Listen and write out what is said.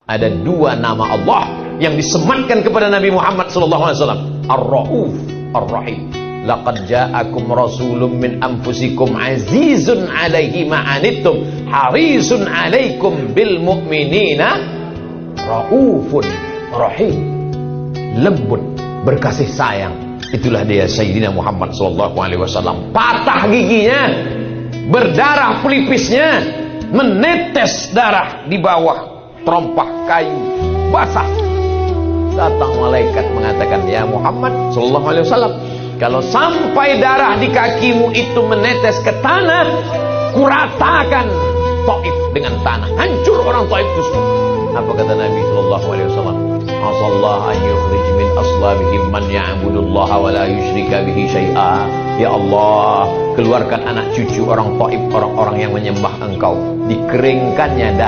Ada dua nama Allah yang disematkan kepada Nabi Muhammad SAW. Ar-Ra'uf, Ar-Rahim. Laqad ja'akum rasulun min anfusikum azizun alaihi ma'anittum harisun alaikum bil mu'minina ra'ufun rahim. Lembut, berkasih sayang. Itulah dia Sayyidina Muhammad SAW. Patah giginya, berdarah pelipisnya, menetes darah di bawah terompah kayu basah. Datang malaikat mengatakan, ya Muhammad SAW, kalau sampai darah di kakimu itu menetes ke tanah, kuratakan Taif dengan tanah, hancur orang Taif itu semua. Apa kata Nabi SAW? Asallah an yukhrij min aslabihim man ya'budullaha wa la yusyrika bihi syai'a. Ya Allah, keluarkan anak cucu orang Taif, orang-orang yang menyembah Engkau, dikeringkannya darah